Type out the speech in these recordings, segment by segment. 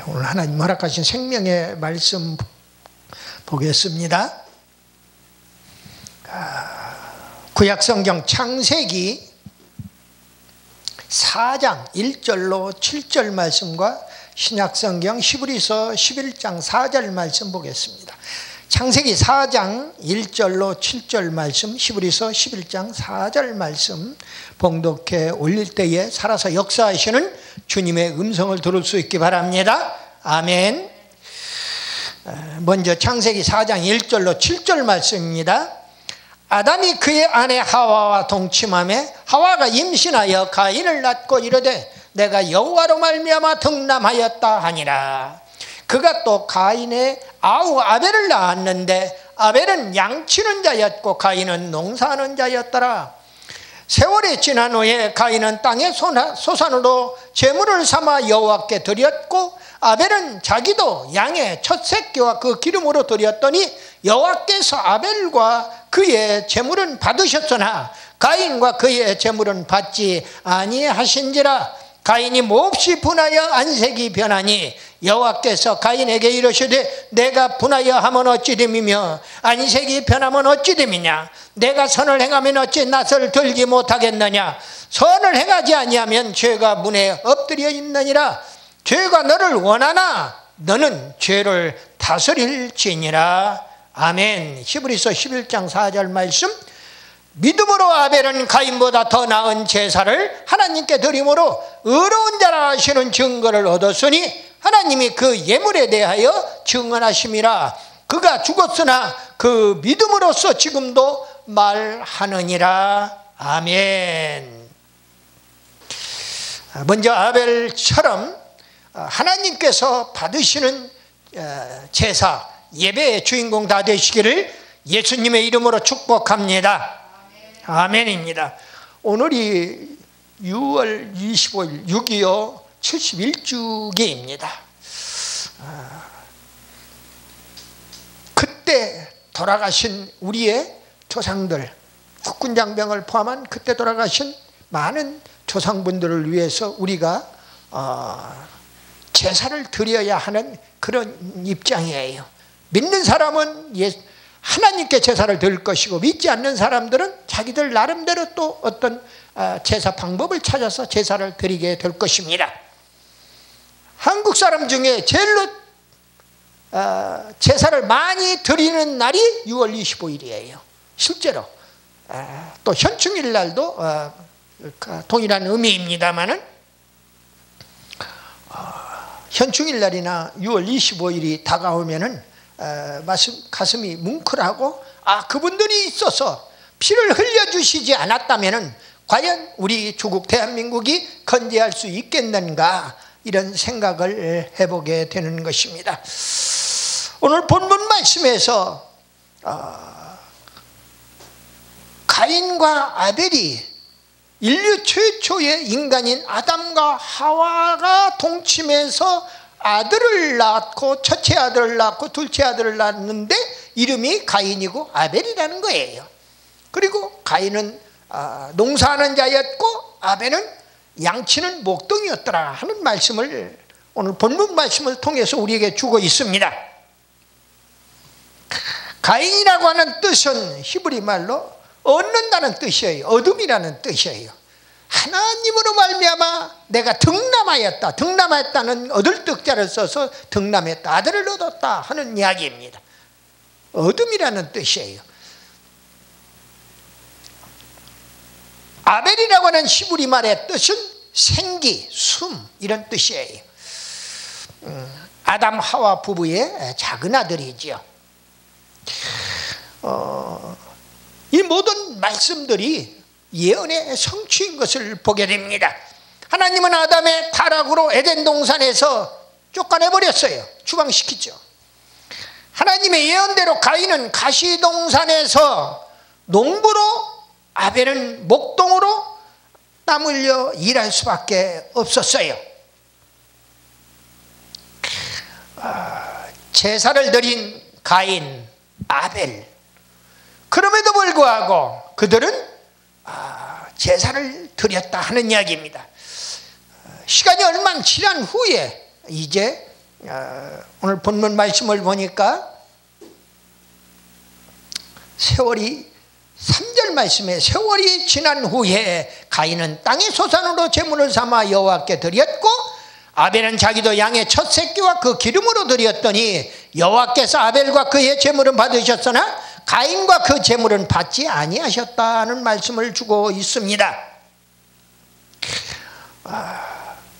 오늘 하나님 허락하신 생명의 말씀 보겠습니다. 구약성경 창세기 4장 1절로 7절 말씀과 신약성경 히브리서 11장 4절 말씀 보겠습니다. 창세기 4장 1절로 7절 말씀, 히브리서 11장 4절 말씀 봉독해 올릴 때에 살아서 역사하시는 주님의 음성을 들을 수 있기 바랍니다. 아멘. 먼저 창세기 4장 1절로 7절 말씀입니다. 아담이 그의 아내 하와와 동침하매 하와가 임신하여 가인을 낳고 이르되 내가 여호와로 말미암아 득남하였다 하니라. 그가 또 가인의 아우 아벨을 낳았는데 아벨은 양치는 자였고 가인은 농사하는 자였더라. 세월이 지난 후에 가인은 땅의 소산으로 제물을 삼아 여호와께 드렸고 아벨은 자기도 양의 첫 새끼와 그 기름으로 드렸더니 여호와께서 아벨과 그의 제물은 받으셨으나 가인과 그의 제물은 받지 아니하신지라. 가인이 몹시 분하여 안색이 변하니 여호와께서 가인에게 이르시되 내가 분하여 하면 어찌 됨이며 안색이 변하면 어찌 됨이냐. 내가 선을 행하면 어찌 낯을 들지 못하겠느냐. 선을 행하지 아니하면 죄가 문에 엎드려 있느니라. 죄가 너를 원하나 너는 죄를 다스릴지니라. 아멘. 히브리서 11장 4절 말씀. 믿음으로 아벨은 가인보다 더 나은 제사를 하나님께 드림으로 의로운 자라 하시는 증거를 얻었으니 하나님이 그 예물에 대하여 증언하심이라. 그가 죽었으나 그 믿음으로써 지금도 말하느니라. 아멘. 먼저 아벨처럼 하나님께서 받으시는 제사, 예배의 주인공 다 되시기를 예수님의 이름으로 축복합니다. 아멘입니다. 오늘이 6월 25일 6.25 71주기입니다. 그때 돌아가신 우리의 조상들, 국군장병을 포함한 그때 돌아가신 많은 조상분들을 위해서 우리가 제사를 드려야 하는 그런 입장이에요. 믿는 사람은 하나님께 제사를 드릴 것이고 믿지 않는 사람들은 자기들 나름대로 또 어떤 제사 방법을 찾아서 제사를 드리게 될 것입니다. 한국 사람 중에 제일로 제사를 많이 드리는 날이 6월 25일이에요. 실제로 또 현충일 날도 동일한 의미입니다만은 현충일 날이나 6월 25일이 다가오면은 가슴이 뭉클하고 그분들이 있어서 피를 흘려주시지 않았다면 과연 우리 조국 대한민국이 건재할 수 있겠는가, 이런 생각을 해보게 되는 것입니다. 오늘 본문 말씀에서 가인과 아벨이 인류 최초의 인간인 아담과 하와가 동침해서 아들을 낳고 첫째 아들을 낳고 둘째 아들을 낳았는데 이름이 가인이고 아벨이라는 거예요. 그리고 가인은 농사하는 자였고 아벨은 양치는 목동이었더라 하는 말씀을 오늘 본문 말씀을 통해서 우리에게 주고 있습니다. 가인이라고 하는 뜻은 히브리 말로 얻는다는 뜻이에요. 얻음이라는 뜻이에요. 하나님으로 말미암아 내가 득남하였다. 득남하였다는 얻을 뜻자를 써서 득남했다, 아들을 얻었다 하는 이야기입니다. 얻음이라는 뜻이에요. 아벨이라고 하는 히브리 말의 뜻은 생기, 숨, 이런 뜻이에요. 아담 하와 부부의 작은 아들이지요. 이 모든 말씀들이 예언의 성취인 것을 보게 됩니다. 하나님은 아담의 타락으로 에덴 동산에서 쫓아내버렸어요. 추방시키죠. 하나님의 예언대로 가인은 가시동산에서 농부로, 아벨은 목동으로 땀 흘려 일할 수밖에 없었어요. 제사를 드린 가인, 아벨, 그럼에도 불구하고 그들은 제사를 드렸다 하는 이야기입니다. 시간이 얼마 지난 후에 이제 오늘 본문 말씀을 보니까 세월이 3절 말씀에 세월이 지난 후에 가인은 땅의 소산으로 제물을 삼아 여호와께 드렸고 아벨은 자기도 양의 첫 새끼와 그 기름으로 드렸더니 여호와께서 아벨과 그의 제물은 받으셨으나 가인과 그 제물은 받지 아니하셨다는 말씀을 주고 있습니다.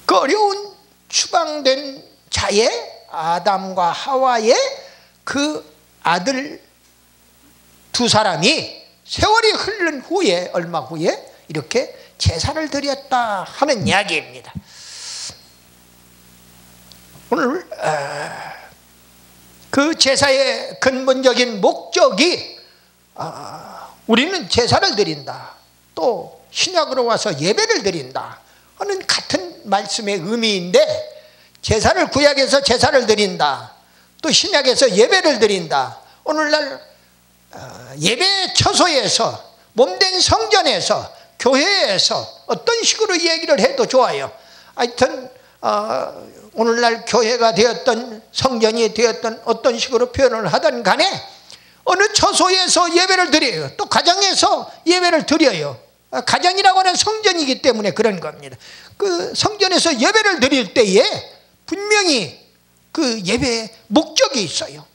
그 어려운 추방된 자의 아담과 하와의 그 아들 두 사람이 세월이 흐른 후에 얼마 후에 이렇게 제사를 드렸다 하는 이야기입니다. 오늘 그 제사의 근본적인 목적이 우리는 제사를 드린다, 또 신약으로 와서 예배를 드린다 하는 같은 말씀의 의미인데, 제사를 구약에서 제사를 드린다, 또 신약에서 예배를 드린다. 오늘날 예배 처소에서, 몸된 성전에서, 교회에서 어떤 식으로 얘기를 해도 좋아요. 하여튼 오늘날 교회가 되었던 성전이 되었던 어떤 식으로 표현을 하든 간에 어느 처소에서 예배를 드려요. 또 가정에서 예배를 드려요. 가정이라고 하는 성전이기 때문에 그런 겁니다. 그 성전에서 예배를 드릴 때에 분명히 그 예배의 목적이 있어요.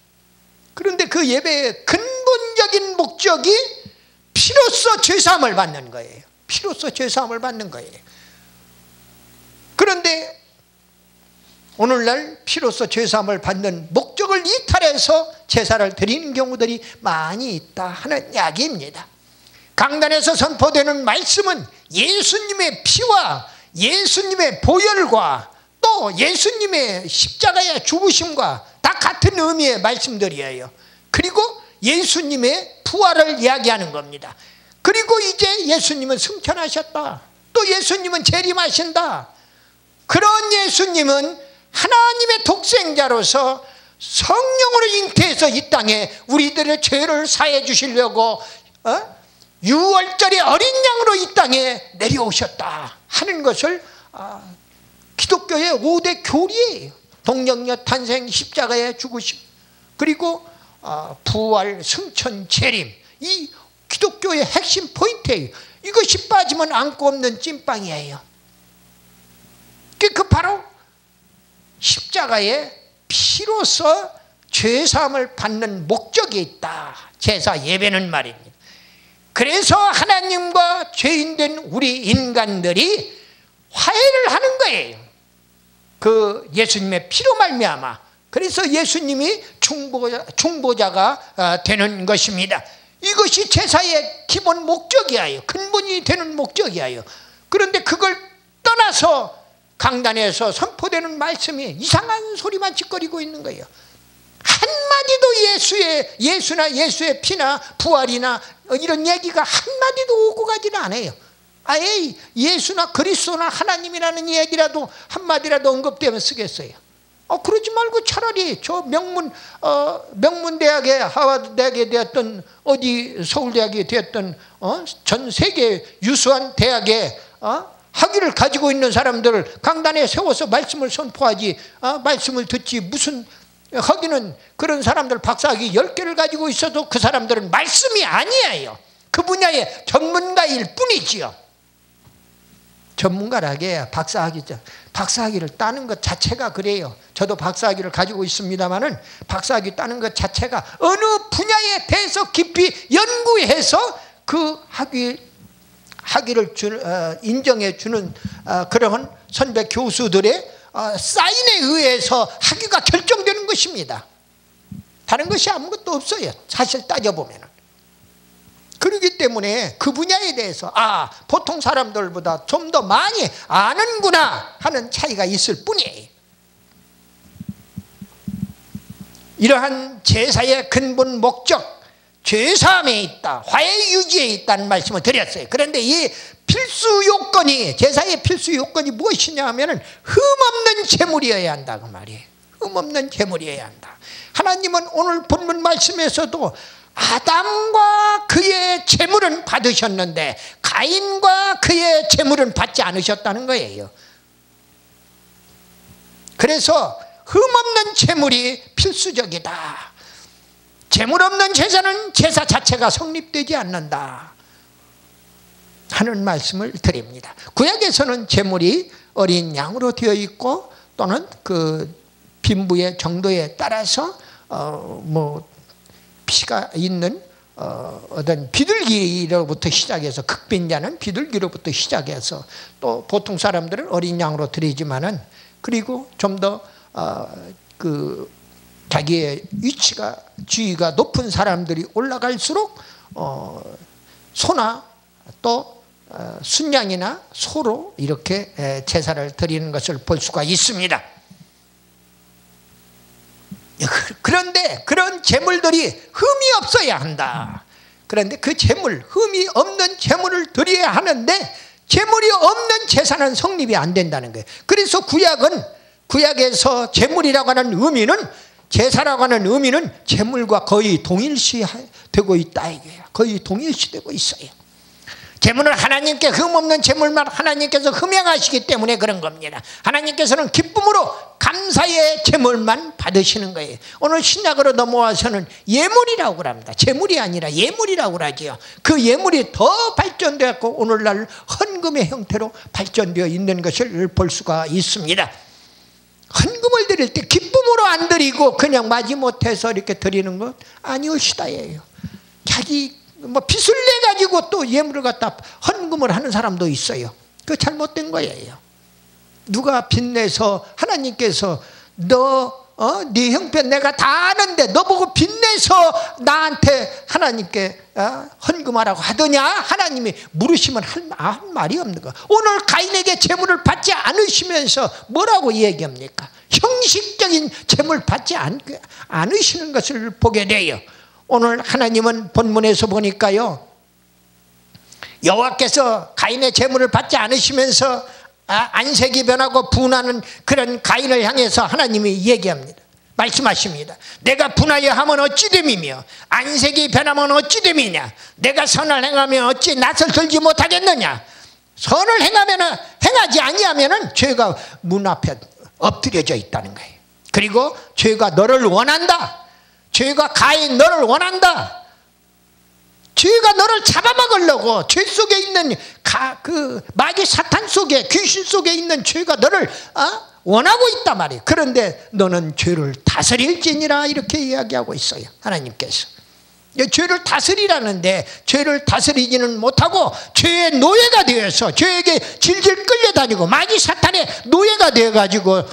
그런데 그 예배의 근본적인 목적이 피로써 죄사함을 받는 거예요. 피로써 죄사함을 받는 거예요. 그런데 오늘날 피로써 죄사함을 받는 목적을 이탈해서 제사를 드리는 경우들이 많이 있다 하는 이야기입니다. 강단에서 선포되는 말씀은 예수님의 피와 예수님의 보혈과 또 예수님의 십자가의 죽으심과 다 같은 의미의 말씀들이에요. 그리고 예수님의 부활을 이야기하는 겁니다. 그리고 이제 예수님은 승천하셨다, 또 예수님은 재림하신다. 그런 예수님은 하나님의 독생자로서 성령으로 잉태해서 이 땅에 우리들의 죄를 사해 주시려고 유월절의 어린 양으로 이 땅에 내려오셨다 하는 것을 기독교의 5대 교리예요. 동정녀 탄생, 십자가의 죽으심, 그리고 부활, 승천, 재림, 이 기독교의 핵심 포인트예요. 이것이 빠지면 안고 없는 찐빵이에요. 그 바로 십자가의 피로서 죄사함을 받는 목적이 있다. 제사 예배는 말입니다. 그래서 하나님과 죄인된 우리 인간들이 화해를 하는 거예요. 그 예수님의 피로 말미암아. 그래서 예수님이 중보자가 되는 것입니다. 이것이 제사의 기본 목적이에요. 근본이 되는 목적이에요. 그런데 그걸 떠나서 강단에서 선포되는 말씀이 이상한 소리만 짓거리고 있는 거예요. 한마디도 예수나 예수의 피나 부활이나 이런 얘기가 한마디도 오고 가지는 않아요. 아예 예수나 그리스도나 하나님이라는 얘기라도 한마디라도 언급되면 쓰겠어요. 그러지 말고 차라리 저 명문대학에, 하버드대학에 되었던, 어디 서울대학에 되었던 전 세계 유수한 대학에 학위를 가지고 있는 사람들을 강단에 세워서 말씀을 선포하지, 말씀을 듣지. 무슨 거기는 그런 사람들 박사학위 10개를 가지고 있어도 그 사람들은 말씀이 아니에요. 그 분야의 전문가일 뿐이지요. 전문가라게 박사학위를 따는 것 자체가 그래요. 저도 박사학위를 가지고 있습니다만은 박사학위 따는 것 자체가 어느 분야에 대해서 깊이 연구해서 그 학위를 인정해 주는 그런 선배 교수들의 사인에 의해서 학위가 결정되는 것입니다. 다른 것이 아무것도 없어요. 사실 따져보면. 그렇기 때문에 그 분야에 대해서 보통 사람들보다 좀 더 많이 아는구나 하는 차이가 있을 뿐이에요. 이러한 제사의 근본 목적, 죄사함에 있다, 화해 유지에 있다는 말씀을 드렸어요. 그런데 이 필수 요건이, 제사의 필수 요건이 무엇이냐 하면은 흠없는 제물이어야 한다 그 말이에요. 흠없는 제물이어야 한다. 하나님은 오늘 본문 말씀에서도 아담과 그의 제물은 받으셨는데 가인과 그의 제물은 받지 않으셨다는 거예요. 그래서 흠없는 제물이 필수적이다. 제물 없는 제사는 제사 자체가 성립되지 않는다 하는 말씀을 드립니다. 구약에서는 제물이 어린 양으로 되어 있고 또는 그 빈부의 정도에 따라서 피가 있는 어떤 비둘기로부터 시작해서 극빈자는 비둘기로부터 시작해서 또 보통 사람들은 어린 양으로 드리지만은 그리고 좀 더 자기의 위치가 지위가 높은 사람들이 올라갈수록 소나 또 순양이나 소로 이렇게 제사를 드리는 것을 볼 수가 있습니다. 그런데 그런 제물들이 흠이 없어야 한다. 그런데 그 제물, 흠이 없는 제물을 드려야 하는데 제물이 없는 제사는 성립이 안 된다는 거예요. 그래서 구약에서 제물이라고 하는 의미는, 제사라고 하는 의미는 제물과 거의 동일시되고 있다 이거예요. 거의 동일시되고 있어요. 제물은 하나님께 흠없는 제물만 하나님께서 흠양하시기 때문에 그런 겁니다. 하나님께서는 기쁨으로 감사의 제물만 받으시는 거예요. 오늘 신약으로 넘어와서는 예물이라고 합니다. 제물이 아니라 예물이라고 하지요. 그 예물이 더 발전되었고 오늘날 헌금의 형태로 발전되어 있는 것을 볼 수가 있습니다. 헌금을 드릴 때 기쁨으로 안 드리고 그냥 마지못해서 이렇게 드리는 것 아니오시다예요. 자기 빚을 내 가지고 또 예물을 갖다 헌금을 하는 사람도 있어요. 그 잘못된 거예요. 누가 빚내서 하나님께서 네 형편 내가 다 아는데 너 보고 빚내서 나한테 하나님께 헌금하라고 하더냐? 하나님이 물으시면 할 말이 없는 거야. 오늘 가인에게 제물을 받지 않으시면서 뭐라고 얘기합니까? 형식적인 제물 받지 않으시는 것을 보게 돼요. 오늘 하나님은 본문에서 보니까요, 여호와께서 가인의 제물을 받지 않으시면서 안색이 변하고 분하는 그런 가인을 향해서 하나님이 얘기합니다. 말씀하십니다. 내가 분하여 하면 어찌 됨이며 안색이 변하면 어찌 됨이냐. 내가 선을 행하면 어찌 낯을 들지 못하겠느냐. 선을 행하지 아니하면 죄가 문 앞에 엎드려져 있다는 거예요. 그리고 죄가 너를 원한다. 죄가 가인 너를 원한다. 죄가 너를 잡아먹으려고 죄 속에 있는 그 마귀 사탄 속에 귀신 속에 있는 죄가 너를 원하고 있단 말이에요. 그런데 너는 죄를 다스릴지니라 이렇게 이야기하고 있어요. 하나님께서 죄를 다스리라는데 죄를 다스리지는 못하고 죄의 노예가 되어서 죄에게 질질 끌려다니고 마귀 사탄의 노예가 되어가지고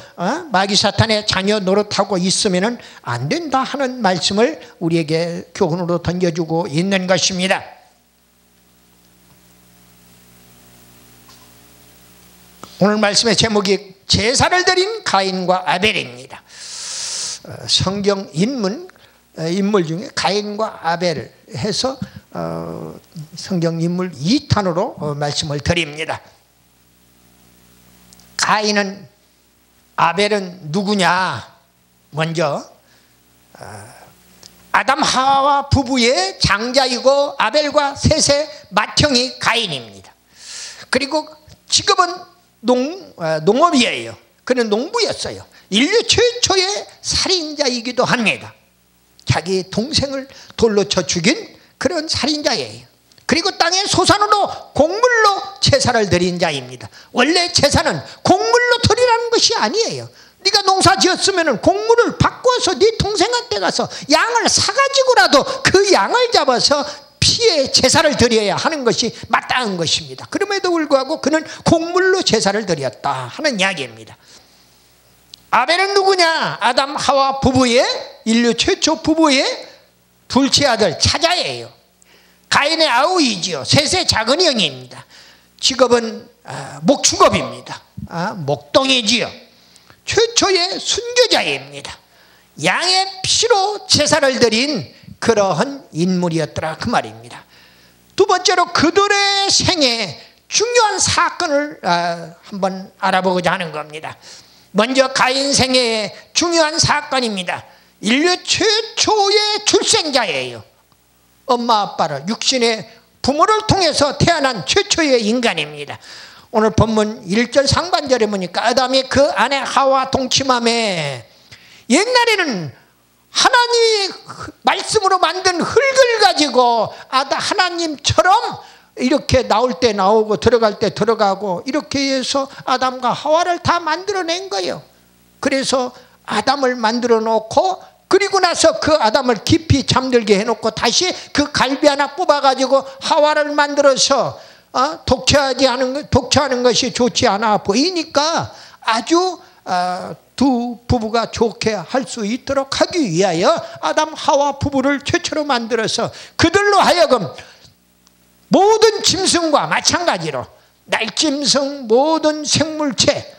마귀 사탄의 자녀 노릇하고 있으면 안 된다 하는 말씀을 우리에게 교훈으로 던져주고 있는 것입니다. 오늘 말씀의 제목이 제사를 드린 가인과 아벨입니다. 성경 인물 중에 가인과 아벨을 해서 성경 인물 2탄으로 말씀을 드립니다. 가인은, 아벨은 누구냐? 먼저 아담 하와 부부의 장자이고 아벨과 셋의 맏형이 가인입니다. 그리고 직업은 농업이에요. 그는 농부였어요. 인류 최초의 살인자이기도 합니다. 자기 동생을 돌로 쳐 죽인 그런 살인자예요. 그리고 땅의 소산으로 곡물로 제사를 드린 자입니다. 원래 제사는 곡물로 드리라는 것이 아니에요. 네가 농사 지었으면 곡물을 바꿔서 네 동생한테 가서 양을 사가지고라도 그 양을 잡아서 피에 제사를 드려야 하는 것이 마땅한 것입니다. 그럼에도 불구하고 그는 곡물로 제사를 드렸다 하는 이야기입니다. 아벨은 누구냐? 아담 하와 부부의, 인류 최초 부부의 둘째 아들 차자예요. 가인의 아우이지요. 셋의 작은 형입니다. 직업은 목축업입니다. 목동이지요. 최초의 순교자입니다. 양의 피로 제사를 드린 그러한 인물이었더라 그 말입니다. 두 번째로 그들의 생애 중요한 사건을 한번 알아보고자 하는 겁니다. 먼저 가인 생애의 중요한 사건입니다. 인류 최초의 출생자예요. 엄마 아빠를, 육신의 부모를 통해서 태어난 최초의 인간입니다. 오늘 본문 1절 상반절에 보니까 아담이 그 아내 하와 동침함에 옛날에는 하나님이 말씀으로 만든 흙을 가지고 하나님처럼 이렇게 나올 때 나오고 들어갈 때 들어가고 이렇게 해서 아담과 하와를 다 만들어낸 거예요. 그래서 아담을 만들어 놓고 그리고 나서 그 아담을 깊이 잠들게 해놓고 다시 그 갈비 하나 뽑아가지고 하와를 만들어서 독처하는 것이 좋지 않아 보이니까 아주 두 부부가 좋게 할 수 있도록 하기 위하여 아담 하와 부부를 최초로 만들어서 그들로 하여금 모든 짐승과 마찬가지로 날짐승 모든 생물체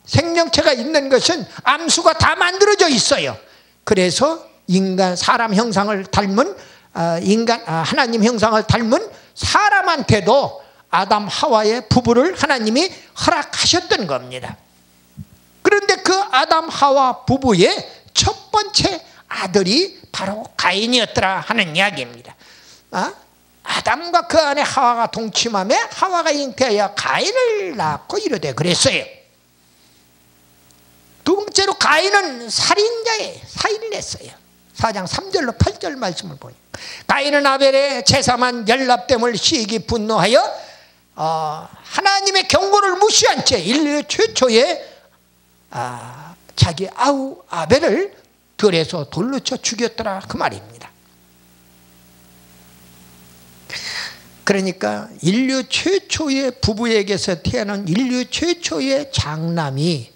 생명체가 있는 것은 암수가 다 만들어져 있어요. 그래서 사람 형상을 닮은 하나님 형상을 닮은 사람한테도 아담 하와의 부부를 하나님이 허락하셨던 겁니다. 그런데 그 아담 하와 부부의 첫 번째 아들이 바로 가인이었더라 하는 이야기입니다. 아담과 그 안에 하와가 동침하며 하와가 잉태하여 가인을 낳고 이르되 그랬어요. 두 번째로 가인은 살인자에 살인을 했어요. 4장 3절로 8절 말씀을 보니 가인은 아벨의 제사만 연납됨을 시기 분노하여 하나님의 경고를 무시한 채 인류 최초의 자기 아우 아벨을 들에서 돌로 쳐 죽였더라 그 말입니다. 그러니까 인류 최초의 부부에게서 태어난 인류 최초의 장남이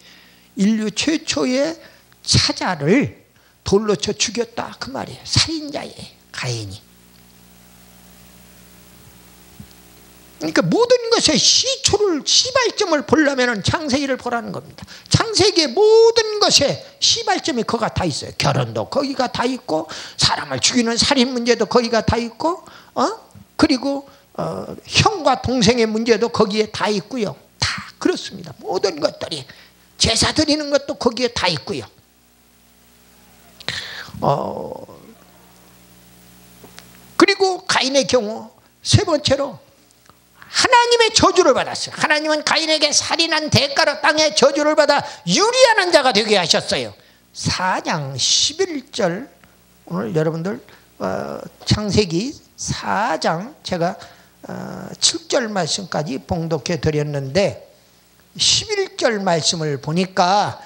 인류 최초의 차자를 돌로 쳐 죽였다 그 말이에요. 살인자의 가인이. 그러니까 모든 것의 시발점을 보려면 창세기를 보라는 겁니다. 창세기의 모든 것의 시발점이 거기가 다 있어요. 결혼도 거기가 다 있고 사람을 죽이는 살인 문제도 거기가 다 있고 그리고 형과 동생의 문제도 거기에 다 있고요. 다 그렇습니다. 모든 것들이 제사 드리는 것도 거기에 다 있고요. 그리고 가인의 경우 세 번째로 하나님의 저주를 받았어요. 하나님은 가인에게 살인한 대가로 땅에 저주를 받아 유리하는 자가 되게 하셨어요. 4장 11절 오늘 여러분들 창세기 4장 제가 7절 말씀까지 봉독해 드렸는데 11절 말씀을 보니까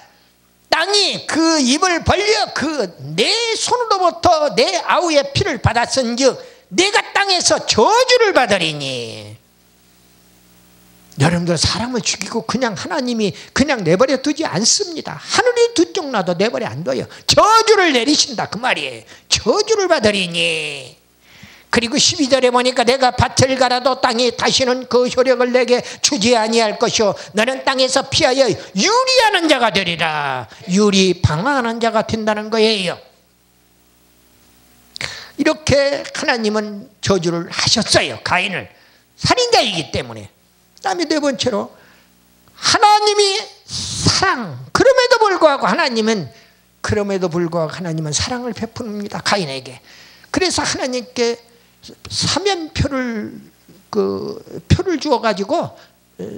땅이 그 입을 벌려 그 내 손으로부터 내 아우의 피를 받았은즉 내가 땅에서 저주를 받으리니. 여러분들 사람을 죽이고 그냥 하나님이 그냥 내버려 두지 않습니다. 하늘이 두 쪽 나도 내버려 안 둬요. 저주를 내리신다 그 말이에요. 저주를 받으리니. 그리고 12절에 보니까 내가 밭을 갈아도 땅이 다시는 그 효력을 내게 주지 아니할 것이요 너는 땅에서 피하여 유리하는 자가 되리라. 유리 방황하는 자가 된다는 거예요. 이렇게 하나님은 저주를 하셨어요. 가인을 살인자이기 때문에. 그 다음에 네 번째로 하나님이 사랑 그럼에도 불구하고 하나님은 사랑을 베풉니다. 가인에게. 그래서 하나님께 사면표를 표를 주어 가지고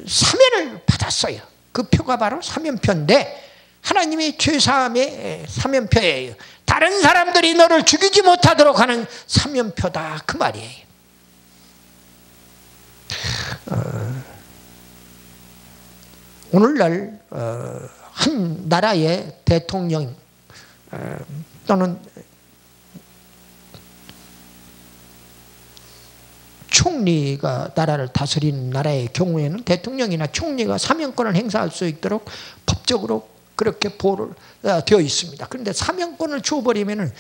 사면을 받았어요. 그 표가 바로 사면표인데 하나님의 죄사함의 사면표예요. 다른 사람들이 너를 죽이지 못하도록 하는 사면표다 그 말이에요. 오늘날 한 나라의 대통령 또는 총리가 나라를 다스리는 나라의 경우에는 대통령이나 총리가 사면권을 행사할 수 있도록 법적으로 그렇게 보호를 되어 있습니다. 그런데 사면권을 줘버리면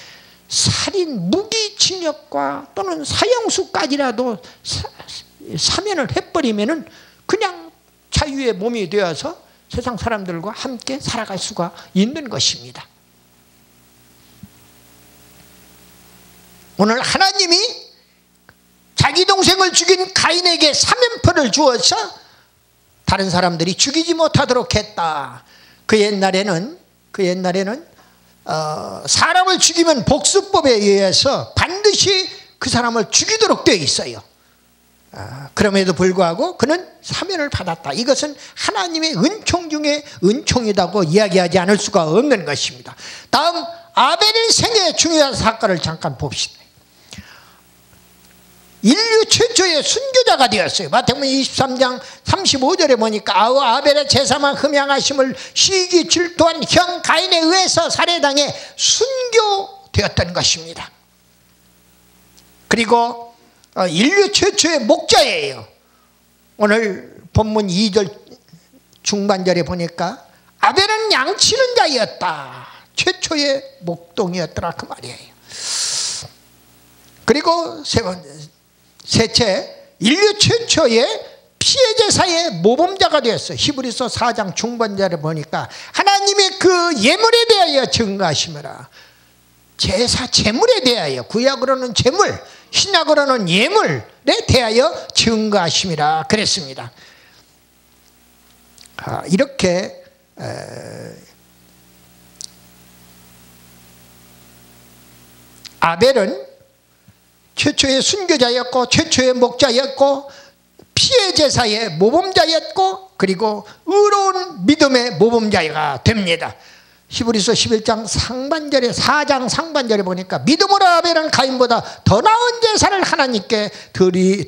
살인, 무기징역과 또는 사형수까지라도 사면을 해버리면 그냥 자유의 몸이 되어서 세상 사람들과 함께 살아갈 수가 있는 것입니다. 오늘 하나님이 자기 동생을 죽인 가인에게 사면표를 주어서 다른 사람들이 죽이지 못하도록 했다. 그 옛날에는 사람을 죽이면 복수법에 의해서 반드시 그 사람을 죽이도록 되어 있어요. 그럼에도 불구하고 그는 사면을 받았다. 이것은 하나님의 은총 중에 은총이라고 이야기하지 않을 수가 없는 것입니다. 다음 아벨의 생애의 중요한 사건을 잠깐 봅시다. 인류 최초의 순교자가 되었어요. 마태복음 23장 35절에 보니까 아벨의 제사만 흠양하심을 시기 질투한 형 가인에 의해서 살해당해 순교되었던 것입니다. 그리고 인류 최초의 목자예요. 오늘 본문 2절 중반절에 보니까 아벨은 양치는 자였다. 최초의 목동이었더라 그 말이에요. 그리고 셋째, 인류 최초의 피해 제사의 모범자가 되었어요. 히브리서 4장 중반절에 보니까 하나님의 그 예물에 대하여 증거하시므라. 제사 제물에 대하여, 구약으로는 제물, 신약으로는 예물에 대하여 증거하심이라 그랬습니다. 이렇게 아벨은 최초의 순교자였고 최초의 목자였고 피해 제사의 모범자였고 그리고 의로운 믿음의 모범자가 됩니다. 히브리서 11장 상반절에 4장 상반절에 보니까 믿음으로 아벨은 가인보다 더 나은 제사를 하나님께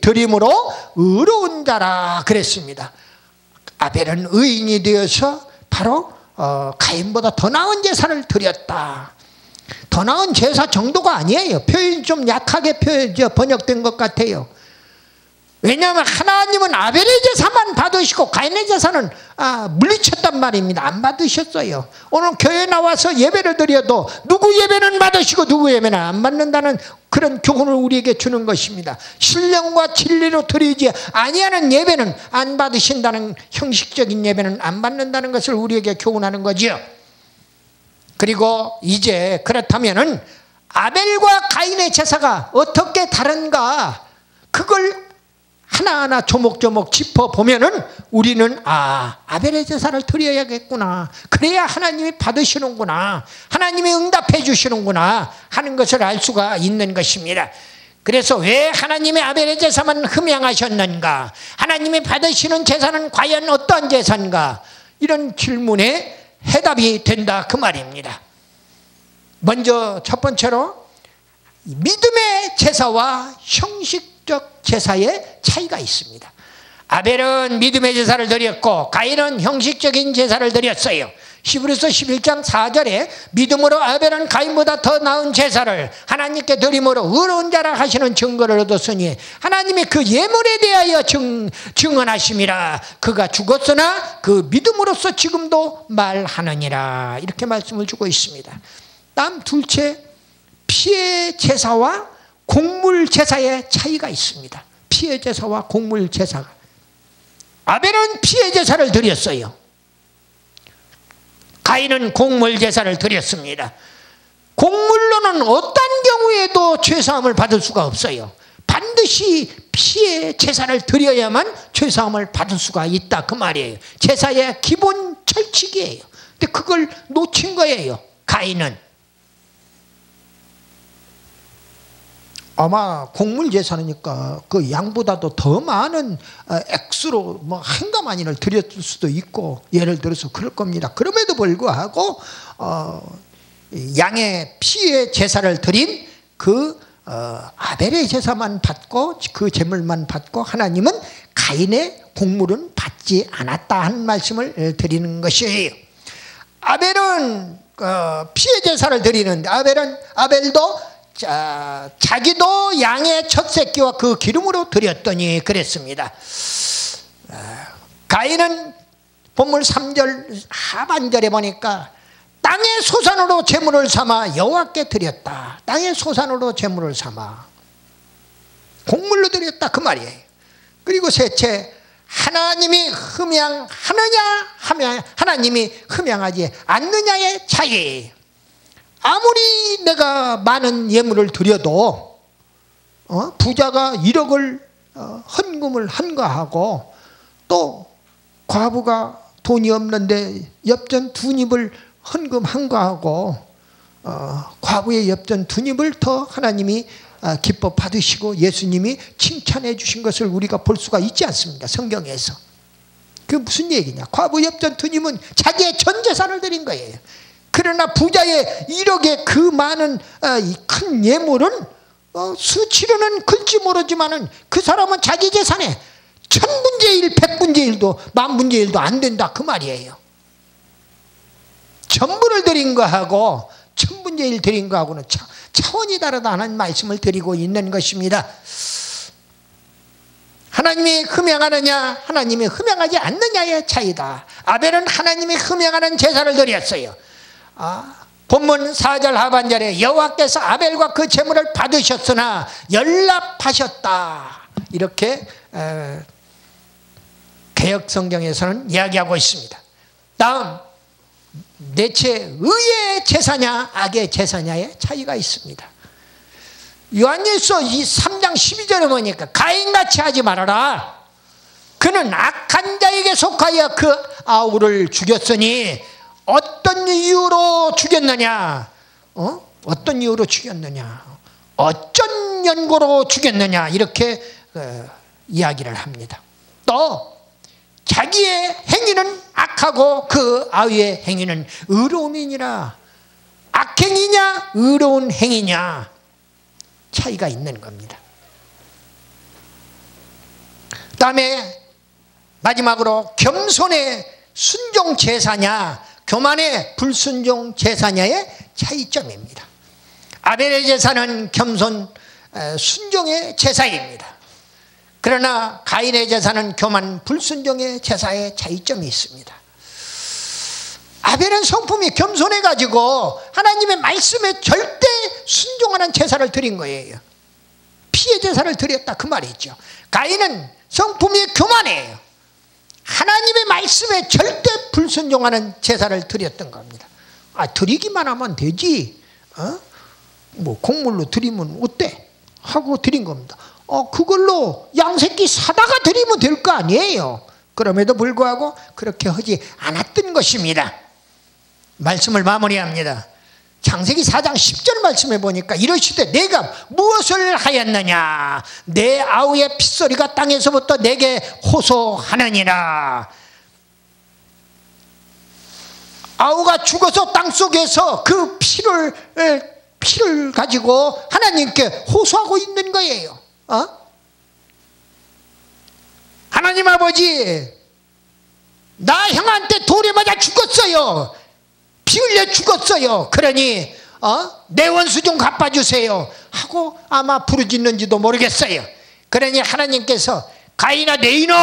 드림으로 의로운 자라 그랬습니다. 아벨은 의인이 되어서 바로 가인보다 더 나은 제사를 드렸다. 더 나은 제사 정도가 아니에요. 표현이 좀 약하게 번역된 것 같아요. 왜냐하면 하나님은 아벨의 제사만 받으시고 가인의 제사는 물리쳤단 말입니다. 안 받으셨어요. 오늘 교회에 나와서 예배를 드려도 누구 예배는 받으시고 누구 예배는 안 받는다는 그런 교훈을 우리에게 주는 것입니다. 신령과 진리로 드리지 아니하는 예배는 안 받으신다는, 형식적인 예배는 안 받는다는 것을 우리에게 교훈하는 거지요. 그리고 이제 그렇다면은 아벨과 가인의 제사가 어떻게 다른가, 그걸 하나하나 조목조목 짚어보면은 우리는 아벨의 제사를 드려야겠구나, 그래야 하나님이 받으시는구나, 하나님이 응답해 주시는구나 하는 것을 알 수가 있는 것입니다. 그래서 왜 하나님의 아벨의 제사만 흠양하셨는가, 하나님이 받으시는 제사는 과연 어떤 제사인가, 이런 질문에 해답이 된다 그 말입니다. 먼저 첫 번째로 믿음의 제사와 형식적 제사의 차이가 있습니다. 아벨은 믿음의 제사를 드렸고 가인은 형식적인 제사를 드렸어요. 히브리서 11장 4절에 믿음으로 아벨은 가인보다 더 나은 제사를 하나님께 드림으로 의로운 자라 하시는 증거를 얻었으니 하나님이 그 예물에 대하여 증언하심이라. 그가 죽었으나 그 믿음으로써 지금도 말하느니라. 이렇게 말씀을 주고 있습니다. 다음 둘째, 피해 제사와 곡물 제사의 차이가 있습니다. 피해 제사와 곡물 제사가, 아벨은 피해 제사를 드렸어요. 가인은 곡물 제사를 드렸습니다. 곡물로는 어떤 경우에도 죄사함을 받을 수가 없어요. 반드시 피해 제사를 드려야만 죄사함을 받을 수가 있다 그 말이에요. 제사의 기본 철칙이에요. 근데 그걸 놓친 거예요, 가인은. 아마 곡물 제사니까 그 양보다도 더 많은 액수로 뭐 한가마니를 드렸을 수도 있고, 예를 들어서 그럴 겁니다. 그럼에도 불구하고 양의 피의 제사를 드린 그 아벨의 제사만 받고 그 제물만 받고 하나님은 가인의 곡물은 받지 않았다 하는 말씀을 드리는 것이에요. 아벨은 피의 제사를 드리는데 아벨도 자기도 양의 첫 새끼와 그 기름으로 드렸더니 그랬습니다. 가인은 본문 3절 하반절에 보니까 땅의 소산으로 제물을 삼아 여호와께 드렸다. 땅의 소산으로 제물을 삼아 곡물로 드렸다 그 말이에요. 그리고 셋째, 하나님이 흠양하느냐 하면 하나님이 흠양하지 않느냐의 차이예요. 아무리 내가 많은 예물을 드려도 부자가 1억을 헌금을 한가하고 또 과부가 돈이 없는데 엽전 2닙을 헌금 한가하고 과부의 엽전 2닙을 더 하나님이 기뻐 받으시고 예수님이 칭찬해 주신 것을 우리가 볼 수가 있지 않습니까? 성경에서. 그게 무슨 얘기냐? 과부 엽전투님은 자기의 전 재산을 드린 거예요. 그러나 부자의 1억의 그 많은 큰 예물은 수치로는 글지 모르지만은 그 사람은 자기 재산에 1000분의 1, 100분의 1도 10,000분의 1도 안 된다 그 말이에요. 전부를 드린 거하고 1000분의 1 드린 거하고는 차원이 다르다는 말씀을 드리고 있는 것입니다. 하나님이 흠양하느냐 하나님이 흠양하지 않느냐의 차이다. 아벨은 하나님이 흠양하는 제사를 드렸어요. 본문 4절 하반절에 여호와께서 아벨과 그 제물을 받으셨으나 연락하셨다. 이렇게 개역성경에서는 이야기하고 있습니다. 다음, 대체 의의 제사냐 악의 제사냐의 차이가 있습니다. 요한일서 3장 12절에 보니까 가인같이 하지 말아라. 그는 악한 자에게 속하여 그 아우를 죽였으니 어떤 이유로 죽였느냐? 어떤 이유로 죽였느냐? 어쩐 연고로 죽였느냐? 이렇게 이야기를 합니다. 또 자기의 행위는 악하고 그 아우의 행위는 의로움이니라. 악행이냐 의로운 행위냐 차이가 있는 겁니다. 그 다음에 마지막으로 겸손의 순종 제사냐 교만의 불순종 제사냐의 차이점입니다. 아벨의 제사는 겸손 순종의 제사입니다. 그러나 가인의 제사는 교만 불순종의 제사의 차이점이 있습니다. 아벨은 성품이 겸손해가지고 하나님의 말씀에 절대 순종하는 제사를 드린 거예요. 피의 제사를 드렸다 그 말이죠. 가인은 성품이 교만해요. 하나님의 말씀에 절대 불순종하는 제사를 드렸던 겁니다. 드리기만 하면 되지. 뭐 곡물로 드리면 어때? 하고 드린 겁니다. 그걸로 양새끼 사다가 드리면 될 거 아니에요. 그럼에도 불구하고 그렇게 하지 않았던 것입니다. 말씀을 마무리합니다. 창세기 4장 10절 말씀해 보니까 이러시되 내가 무엇을 하였느냐? 내 아우의 핏소리가 땅에서부터 내게 호소하느니라. 아우가 죽어서 땅속에서 그 피를 가지고 하나님께 호소하고 있는 거예요. 하나님 아버지, 나 형한테 돌에 맞아 죽었어요. 피 흘려 죽었어요. 그러니 내 원수 좀 갚아주세요 하고 아마 부르짖는지도 모르겠어요. 그러니 하나님께서 가인아 내 이놈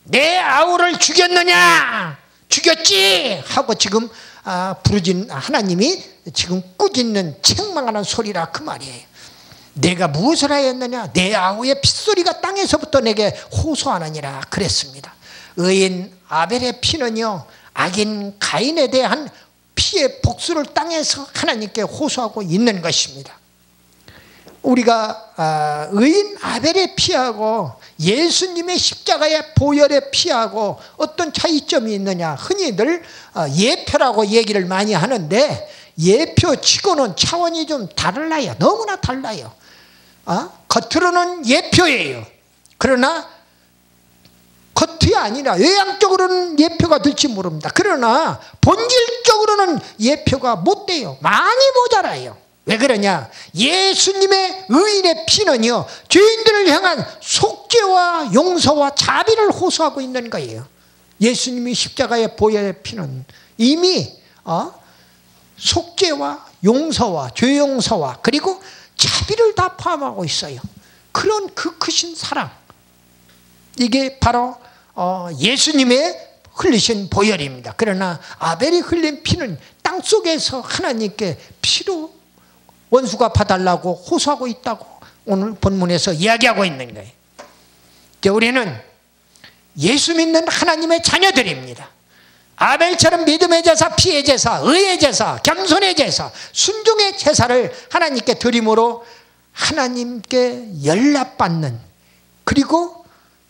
내 아우를 죽였느냐? 죽였지 하고 지금 하나님이 지금 꾸짖는 책망하는 소리라 그 말이에요. 내가 무엇을 하였느냐? 내 아우의 핏소리가 땅에서부터 내게 호소하느니라 그랬습니다. 의인 아벨의 피는요 악인 가인에 대한 피의 복수를 땅에서 하나님께 호소하고 있는 것입니다. 우리가 의인 아벨의 피하고 예수님의 십자가의 보혈의 피하고 어떤 차이점이 있느냐? 흔히들 예표라고 얘기를 많이 하는데 예표치고는 차원이 좀 달라요. 너무나 달라요. 겉으로는 예표예요. 그러나 겉이 아니라 외향적으로는 예표가 될지 모릅니다. 그러나 본질적으로는 예표가 못 돼요. 많이 모자라요. 왜 그러냐? 예수님의 의인의 피는요 죄인들을 향한 속죄와 용서와 자비를 호소하고 있는 거예요. 예수님이 십자가의 보혈의 피는 이미 속죄와 용서와 죄 용서와 그리고 자비를 다 포함하고 있어요. 그런 그 크신 사랑, 이게 바로 예수님의 흘리신 보혈입니다. 그러나 아벨이 흘린 피는 땅속에서 하나님께 피로 원수가 봐달라고 호소하고 있다고 오늘 본문에서 이야기하고 있는 거예요. 우리는 예수 믿는 하나님의 자녀들입니다. 아벨처럼 믿음의 제사, 피의 제사, 의의 제사, 겸손의 제사, 순종의 제사를 하나님께 드림으로 하나님께 연락받는, 그리고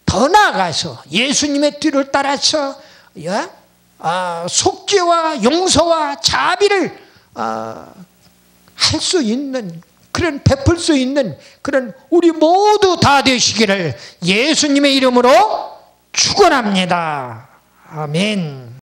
더 나아가서 예수님의 뒤를 따라서 속죄와 용서와 자비를 할 수 있는 그런 베풀 수 있는 그런 우리 모두 다 되시기를 예수님의 이름으로 축원합니다. 아멘.